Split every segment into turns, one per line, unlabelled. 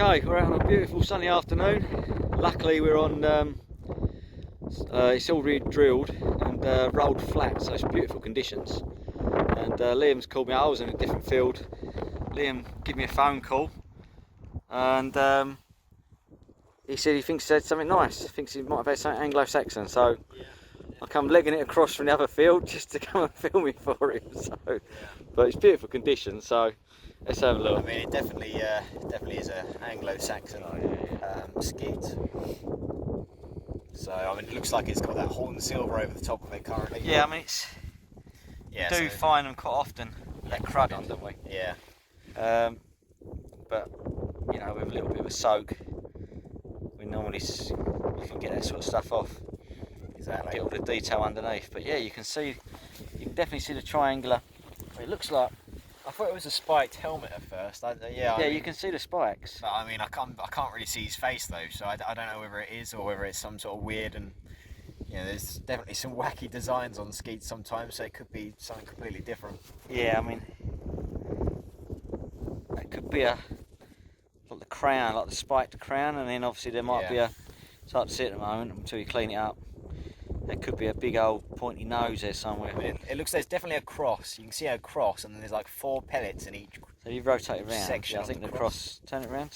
Okay, we're out on a beautiful sunny afternoon. Luckily we're on, it's already drilled and rolled flat, so it's beautiful conditions. And Liam's called me. I was in a different field. Liam gave me a phone call and he said he thinks he said something nice. Thinks he might have had something Anglo-Saxon, so I come legging it across from the other field just to come and film it for him. So, but it's beautiful conditions, so let's have a look.
I mean, it definitely is an Anglo-Saxon skeet. So I mean, it looks like it's got that horn silver over the top of it currently.
Yeah, I mean we do find them quite often. They're crudded, don't we?
Yeah.
But you know, with a little bit of a soak, we normally you can get that sort of stuff off.
Exactly.
Get all the detail underneath. But yeah, you can definitely see the triangular. It looks like.
I thought it was a spiked helmet at first. I mean,
you can see the spikes.
But I mean, I can't really see his face though, so I don't know whether it is or whether it's some sort of weird and. You know, there's definitely some wacky designs on skeets sometimes, so it could be something completely different.
Yeah, I mean, it could be like the crown, like the spiked crown, and then obviously there might be it's hard to see at the moment until you clean it up. There could be a big old pointy nose there somewhere.
I mean, it looks there's definitely a cross. You can see a cross, and then there's like 4 pellets in each.
So you rotate it around.
Section
I think the cross. Turn it around.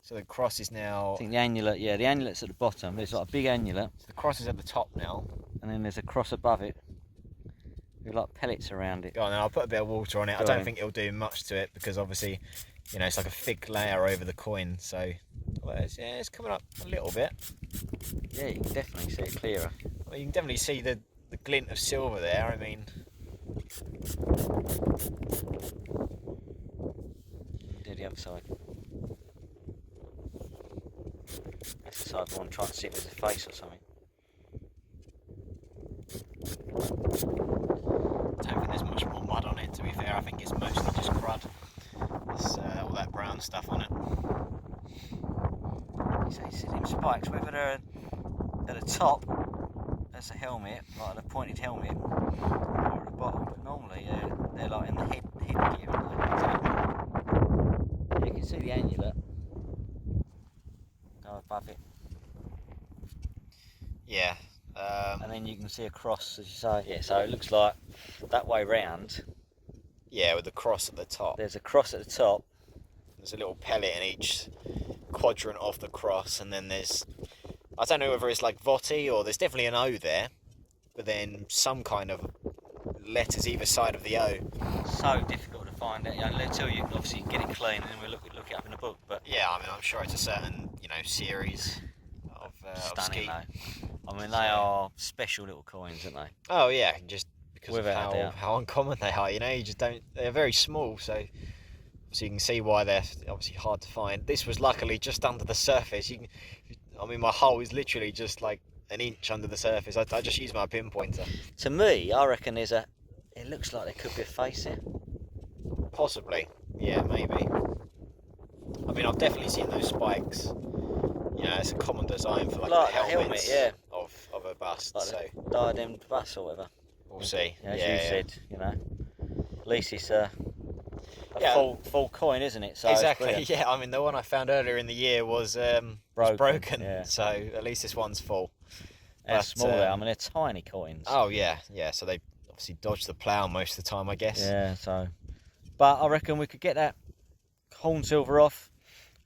So the cross is now.
I think the annulet. Yeah, the annulet's at the bottom. There's like a big annulet.
So the cross is at the top now.
And then there's a cross above it with like pellets around it.
Go on, then I'll put a bit of water on it. I don't think it'll do much to it because obviously, you know, it's like a thick layer over the coin. So, well, it's coming up a little bit.
Yeah, you can definitely see it clearer.
Well, you can definitely see the glint of silver there. I mean,
do the other side. That's the side I want to try and see if there's a face or something.
I don't think there's much more mud on it, to be fair. I think it's mostly just crud. There's all that brown stuff on it.
So you see them spikes, whether they're at the top, that's a helmet, like a pointed helmet, or at the bottom, but normally they're like in the headgear, aren't they? You can see the annulet go above it.
Yeah.
And then you can see a cross, as you say. Yeah, so it looks like that way round.
Yeah, with the cross at the top.
There's a cross at the top.
There's a little pellet in each quadrant of the cross, and then there's, I don't know whether it's like Votti or there's definitely an O there, but then some kind of letters either side of the O.
So difficult to find it, until you obviously get it clean, and then we'll look it up in the book. But
yeah, I mean, I'm sure it's a certain, you know, series of
stunning
skeet.
though. I mean, they are special little coins, aren't they?
Oh yeah, just because
Without
of how uncommon they are. You know, you just don't. They're very small, so you can see why they're obviously hard to find. This was luckily just under the surface. I mean, my hole is literally just like an inch under the surface. I just use my pinpointer.
To me, I reckon it looks like there could be a face here.
Possibly, yeah, maybe. I mean, I've definitely seen those spikes. You know, it's a common design for like a helmet,
yeah,
of a bust.
Like
so
the diademed bust or whatever.
We'll see.
As you said, you know, at least it's a full coin, isn't it? So
exactly. Yeah, I mean, the one I found earlier in the year was broken.
Yeah.
So at least this one's full.
They're small there. I mean, they're tiny coins.
Oh yeah. So they obviously dodge the plough most of the time, I guess.
Yeah. So, but I reckon we could get that horn silver off.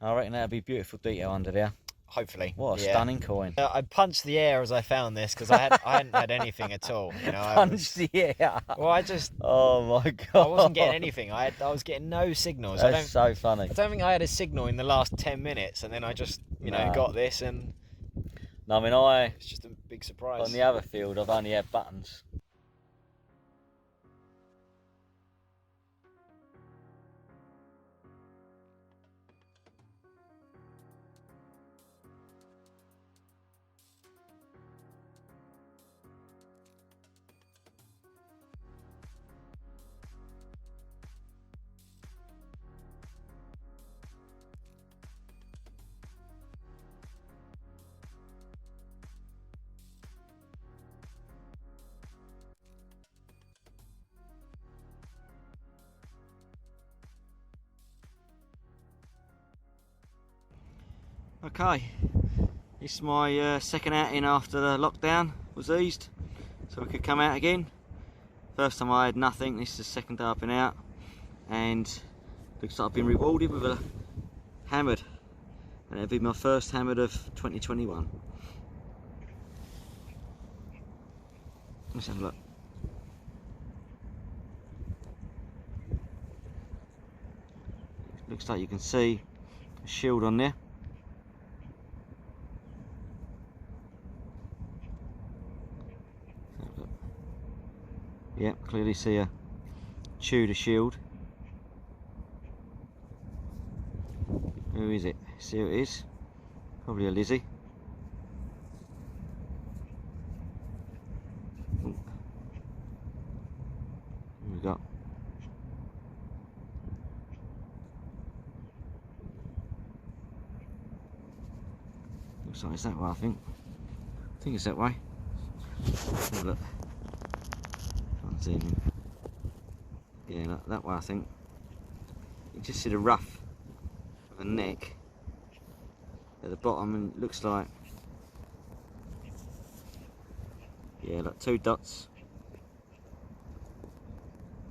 I reckon that'd be beautiful detail under there.
Hopefully.
What a stunning coin.
I punched the air as I found this because I hadn't had anything at all. You know,
punched the air.
Well,
oh my god.
I wasn't getting anything. I was getting no signals.
That's so funny.
I don't think I had a signal in the last 10 minutes, and then I just got this, and
no, I mean
it's just a big surprise.
On the other field, I've only had buttons. Okay, this is my second outing after the lockdown was eased, so we could come out again. First time I had nothing, this is the second day I've been out, and looks like I've been rewarded with a hammered, and it'll be my first hammered of 2021. Let's have a look. Looks like you can see a shield on there. Yep, clearly see a Tudor shield. Who is it? See who it is? Probably a Lizzie. Who we got? Looks like it's that way, I think. I think it's that way. Have a look. Can't see him. Yeah, that way I think. You just see the ruff of a neck at the bottom, and it looks like, yeah, like 2 dots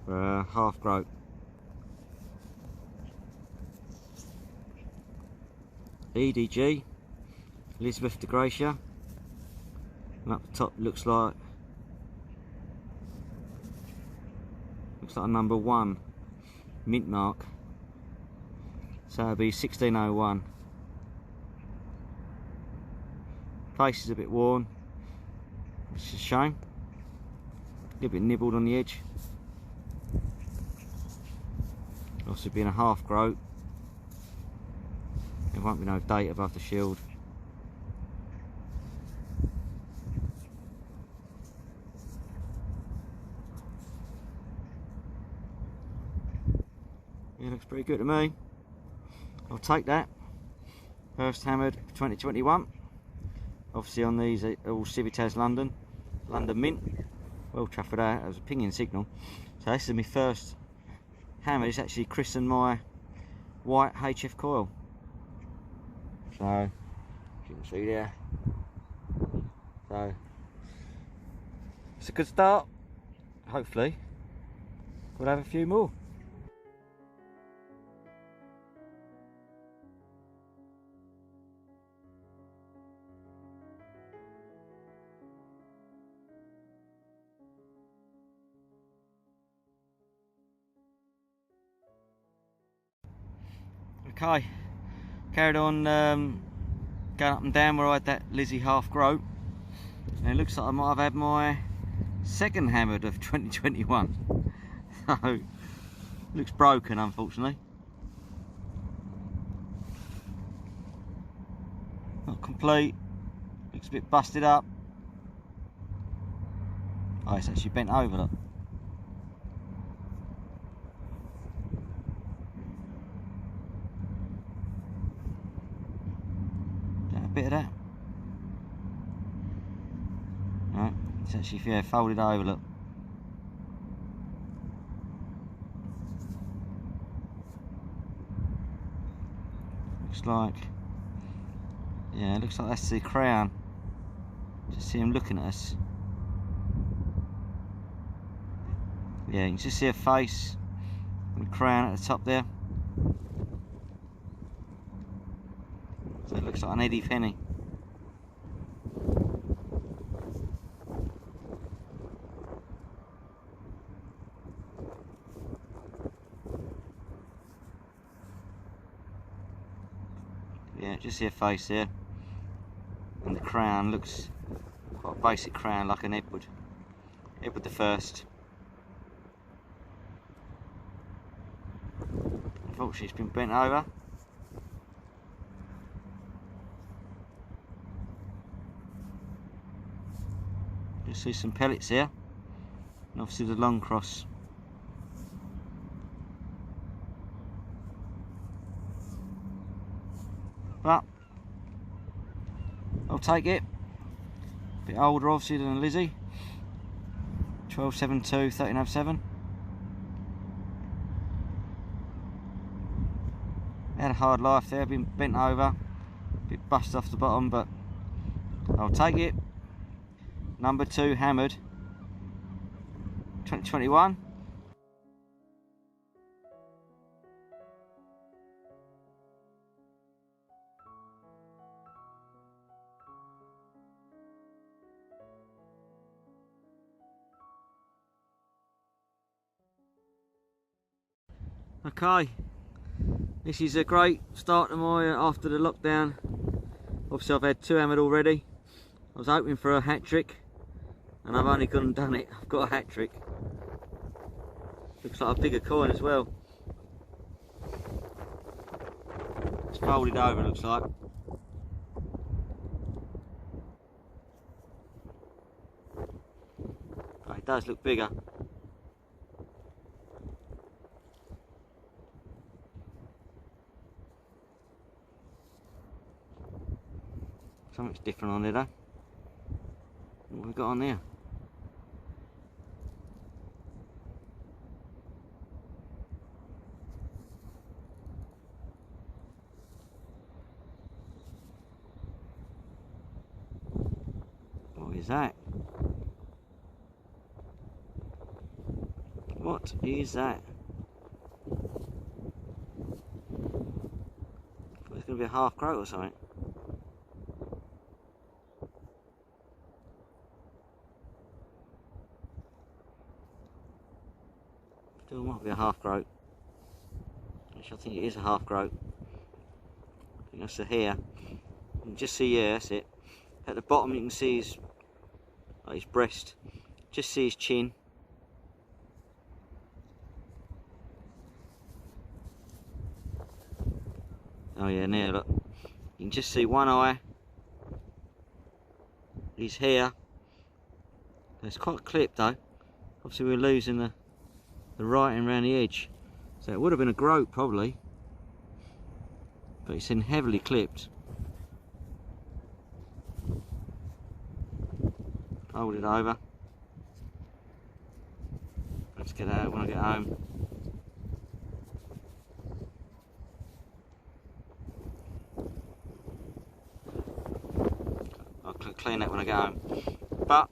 for a Halfgroat. EDG, Elizabeth de Gracia, and up the top looks like a number 1 mint mark, so it'll be 1601. Face is a bit worn, which is a shame, a little bit nibbled on the edge. Also being a Halfgroat, there won't be no date above the shield. Yeah, looks pretty good to me. I'll take that. First hammered 2021. Obviously on these all Civitas London mint. Well Trafford out, that was a pinging signal. So this is my first hammer. It's actually christened my white HF coil. So, as you can see there. So, it's a good start. Hopefully, we'll have a few more. Okay, carried on going up and down where I had that Lizzie Halfgroat, and it looks like I might have had my second hammered of 2021. So, looks broken unfortunately. Not complete, looks a bit busted up. Oh, it's actually bent over, look. Bit of that. Right, it's actually, yeah, folded over, look. Looks like, yeah, it looks like that's the crown. Just see him looking at us. Yeah, you can just see a face and the crown at the top there. So it looks like an Eddie Penny. Yeah, just see a face there. And the crown looks quite a basic crown, like an Edward. Edward the First. Unfortunately, it's been bent over. You see some pellets here, and obviously the long cross. But I'll take it. A bit older obviously than Lizzie. 1272 1307. Had a hard life there, been bent over, bit bust off the bottom, but I'll take it. Number 2 hammered, 2021. Okay, this is a great start to my after the lockdown. Obviously I've had 2 hammered already. I was hoping for a hat trick and I've only gone and done it. I've got a hat trick. Looks like a bigger coin as well. It's folded over, looks like. But it does look bigger. Something's different on there though. What have we got on there? What is that? What is that? It's going to be a Halfgroat or something. Still might be a Halfgroat. Actually, I think it is a Halfgroat. I think that's the hair. You can just see, yeah, that's it. At the bottom you can see his breast. Just see his chin. Oh yeah, now look. You can just see one eye. His hair. It's quite clipped though. Obviously we're losing the writing around the edge. So it would have been a groat probably. But it's in heavily clipped. Fold it over. Let's get out when I get home. I'll clean that when I get home. But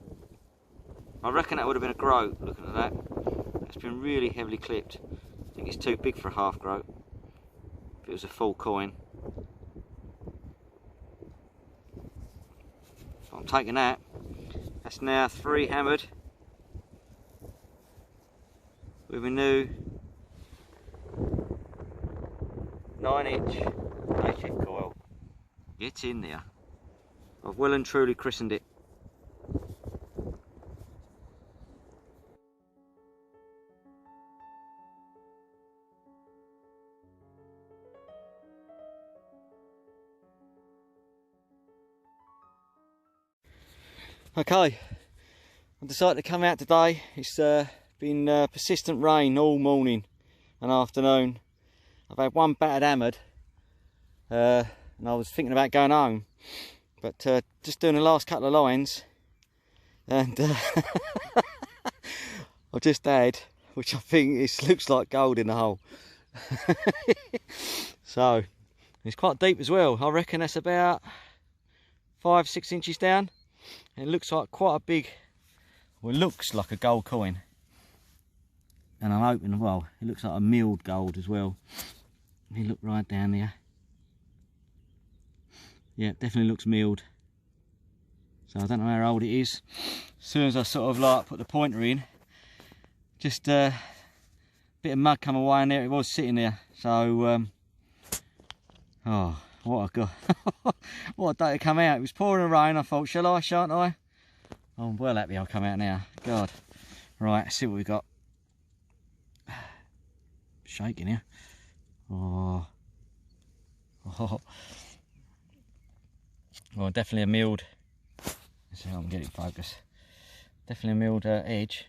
I reckon that would have been a groat, looking at that. It's been really heavily clipped. I think it's too big for a Halfgroat. If it was a full coin. So I'm taking that. That's now 3 hammered with a new 9-inch HF coil. Get in there. I've well and truly christened it. Okay, I decided to come out today. It's been persistent rain all morning and afternoon. I've had 1 battered hammered and I was thinking about going home, but just doing the last couple of lines and I've just had, which I think looks like gold in the hole. So it's quite deep as well. I reckon that's about 5-6 inches down. It looks like quite a big, well, it looks like a gold coin. And I'm hoping, well, it looks like a milled gold as well. Let me look right down there. Yeah, it definitely looks milled. So I don't know how old it is. As soon as I sort of like put the pointer in, just a bit of mud come away and there it was sitting there. So, oh, what a god. What a day to come out. It was pouring rain. I thought, shall I, shan't I? I'm well happy I'll come out now. God. Right, let's see what we've got. Shaking here. Oh. Oh. Well, definitely a milled. Let's see if I can get it focused. Definitely a milled edge.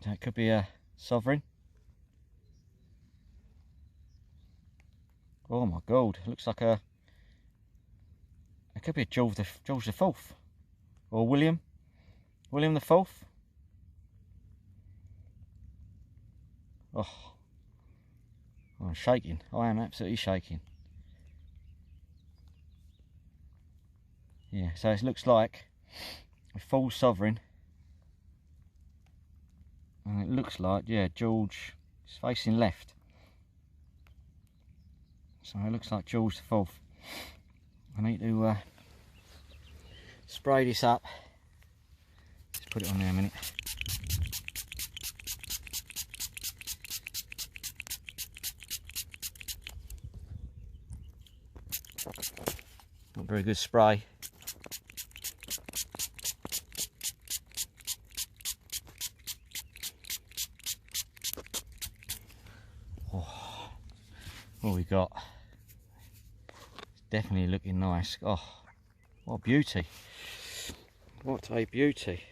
So it could be a sovereign. Oh my god, it looks like it could be a George the Fourth, or William the Fourth. Oh, I'm shaking. I am absolutely shaking. Yeah, so it looks like a full sovereign. And it looks like, yeah, George is facing left. So it looks like George the Fourth. I need to spray this up. Just put it on there a minute. Not very good spray. Oh, what we got? It's definitely looking nice. Oh, what a beauty! What a beauty!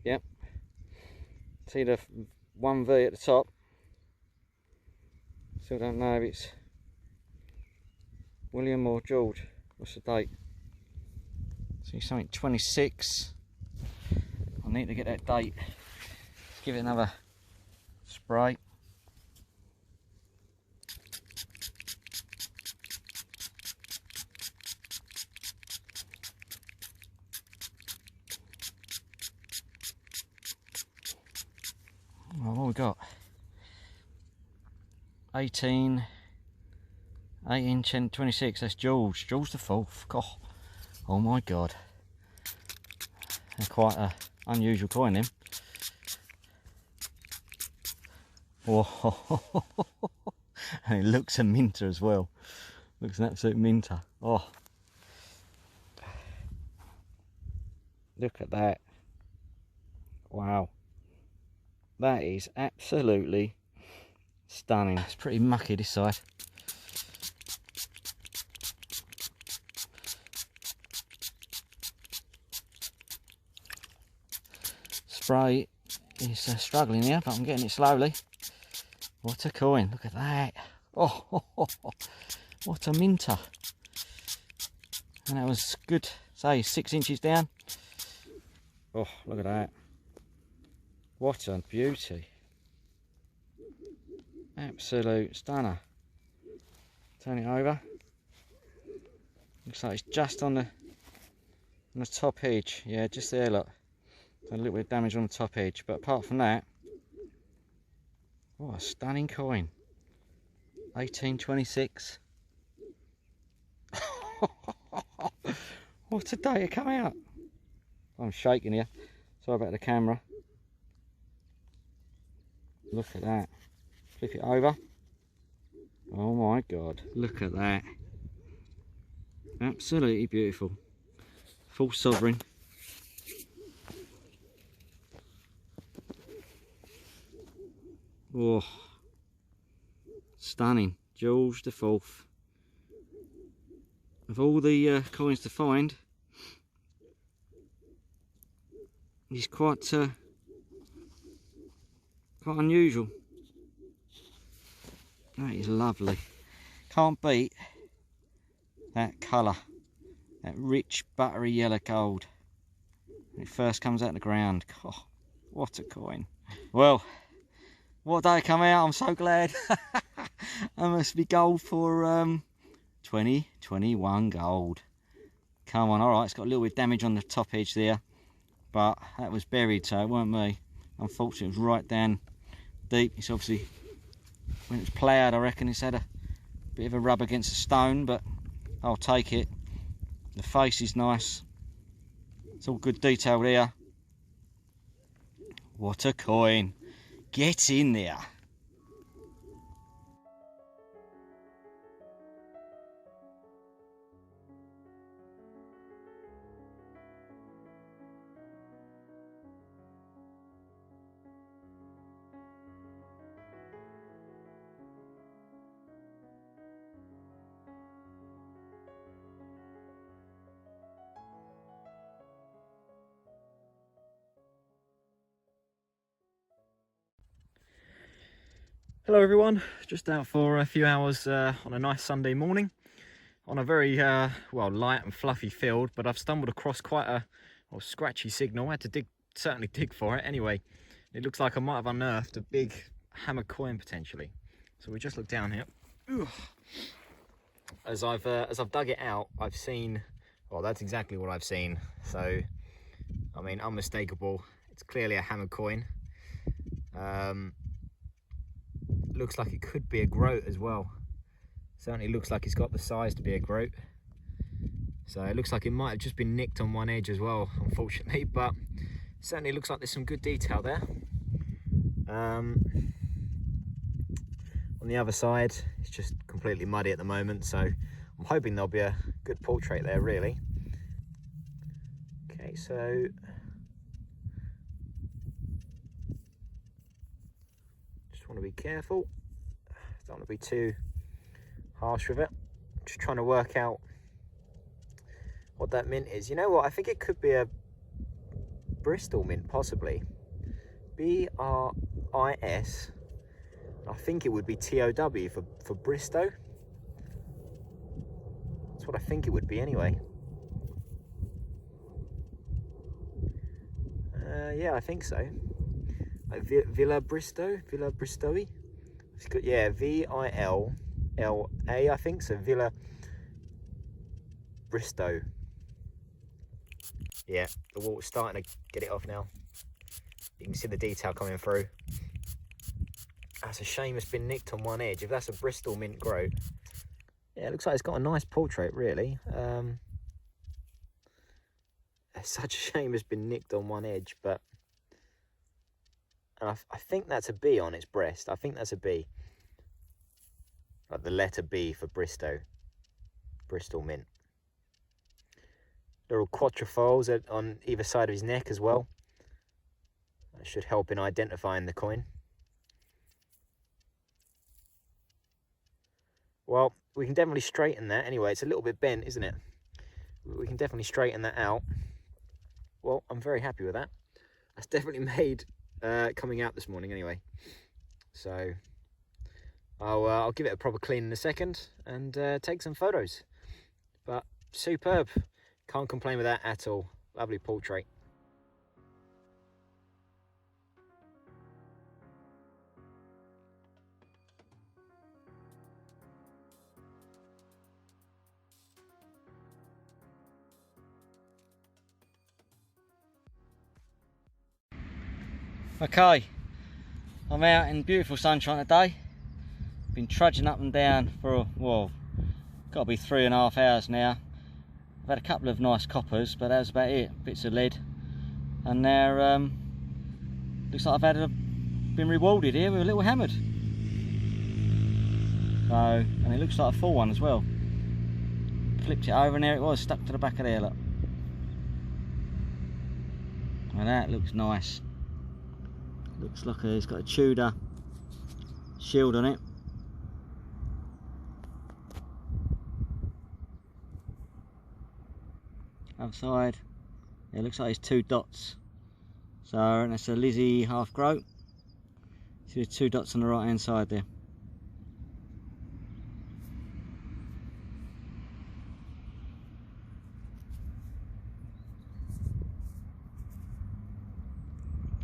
Yep. See the 1V at the top. Still don't know if it's William or George. What's the date? See something 26. I need to get that date. Let's give it another spray. Oh, what we got? 18, 10, 26. That's George the Fourth. God. Oh my God. They're quite a unusual coin, them. Whoa. And it looks a minter as well. Looks an absolute minter. Oh. Look at that. Wow. That is absolutely stunning. It's pretty mucky this side. Spray is struggling here, but I'm getting it slowly. What a coin. Look at that. Oh, what a minter. And that was good, say 6 inches down. Oh, look at that. What a beauty. Absolute stunner. Turn it over. Looks like it's just on the top edge. Yeah, just there, look. A little bit of damage on the top edge, but apart from that, what a stunning coin. 1826. What a day to come out. I'm shaking here. Sorry about the camera. Look at that. Flip it over. Oh my God. Look at that. Absolutely beautiful. Full sovereign. Oh, stunning. George the Fourth. Of all the coins to find, he's quite unusual. That is lovely. Can't beat that colour, that rich buttery yellow gold when it first comes out of the ground. Oh, what a coin. Well, what day come out, I'm so glad. I must be gold for 2021 gold. Come on, alright, it's got a little bit of damage on the top edge there, but that was buried, so it weren't me. Unfortunately, it was right down deep. It's obviously, when it's ploughed, I reckon it's had a bit of a rub against the stone, but I'll take it. The face is nice. It's all good detail there. What a coin. Get in there. Hello everyone, just out for a few hours on a nice Sunday morning on a very well, light and fluffy field, but I've stumbled across quite a
or scratchy signal. I had to certainly dig for it. Anyway, it looks like I might have unearthed a big hammer coin potentially. So we just look down here. Ugh. As I've dug it out, I've seen, well, that's exactly what I've seen. So, I mean, unmistakable. It's clearly a hammer coin. Looks like it could be a groat as well. Certainly looks like it's got the size to be a groat. So it looks like it might have just been nicked on one edge as well, unfortunately, but certainly looks like there's some good detail there. On the other side, it's just completely muddy at the moment, so I'm hoping there'll be a good portrait there, really. Okay, so just want to be careful. Don't want to be too harsh with it. Just trying to work out what that mint is. You know what? I think it could be a Bristol mint, possibly. B-R-I-S. I think it would be T-O-W for Bristol. That's what I think it would be anyway. Yeah, I think so. Like Villa Bristol? Villa Bristoli? Yeah, V-I-L-L-A, I think. So Villa Bristol. Yeah, the water's starting to get it off now. You can see the detail coming through. That's a shame it's been nicked on one edge. If that's a Bristol mint groat, yeah, it looks like it's got a nice portrait, really. It's such a shame it's been nicked on one edge, but and I think that's a B on its breast. I think that's a B, like the letter B for Bristol mint. Little quatrefoils on either side of his neck as well. That should help in identifying the coin. Well, we can definitely straighten that anyway. It's a little bit bent, isn't it? We can definitely straighten that out. Well, I'm very happy with that. That's definitely made coming out this morning anyway. So I'll give it a proper clean in a second and take some photos. But superb. Can't complain with that at all. Lovely portrait.
Okay, I'm out in beautiful sunshine today. Been trudging up and down for, well, got to be 3.5 hours now. I've had a couple of nice coppers, but that was about it. Bits of lead, and now looks like I've been rewarded here with a little hammered. So, and it looks like a full one as well. Flipped it over and there it was, stuck to the back of there, look. And that looks nice. Looks like it's got a Tudor shield on it. Other side, yeah, it looks like it's 2 dots. So, and that's a Lizzie Halfgroat. See the 2 dots on the right hand side there.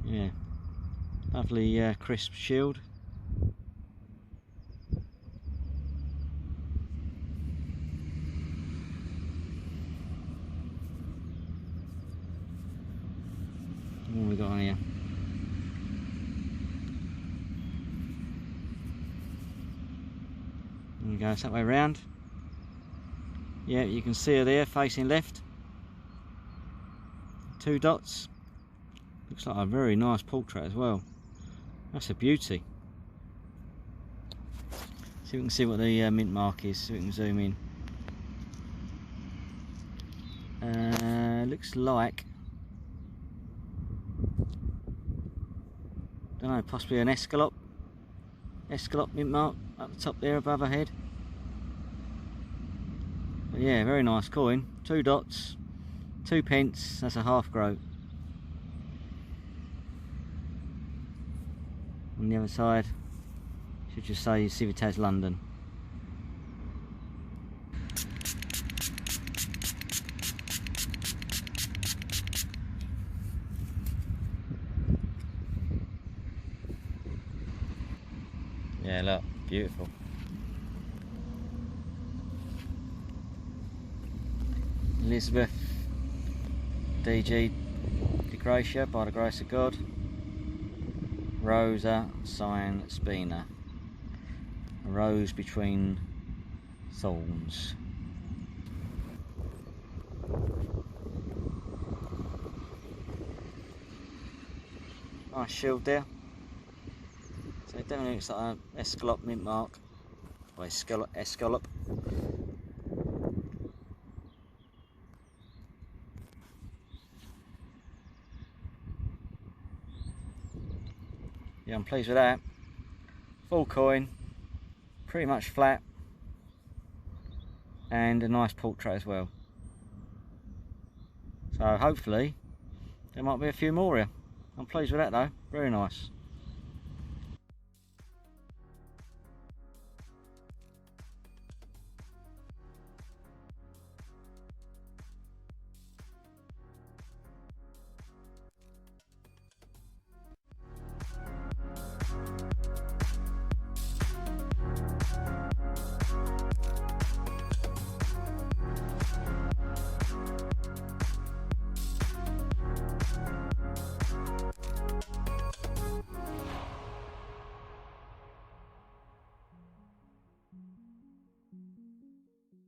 Yeah. Lovely crisp shield. What have we got on here? There we go, it's that way round. Yeah, you can see her there facing left. 2 dots. Looks like a very nice portrait as well. That's a beauty. See if we can see what the mint mark is, so we can zoom in. Looks like, don't know, possibly an escallop mint mark up the top there above her head. But yeah, very nice coin. 2 dots, 2 pence. That's a Halfgroat. On the other side, should just say Civitas London. Yeah, look, beautiful. Elizabeth DG De Gracia, by the grace of God. Rosa Sign Spina. A rose between thorns. Nice shield there. So it definitely looks like an escallop mint mark. Or escallop. Yeah, I'm pleased with that. Full coin, pretty much flat, and a nice portrait as well. So hopefully there might be a few more here. I'm pleased with that though, very nice.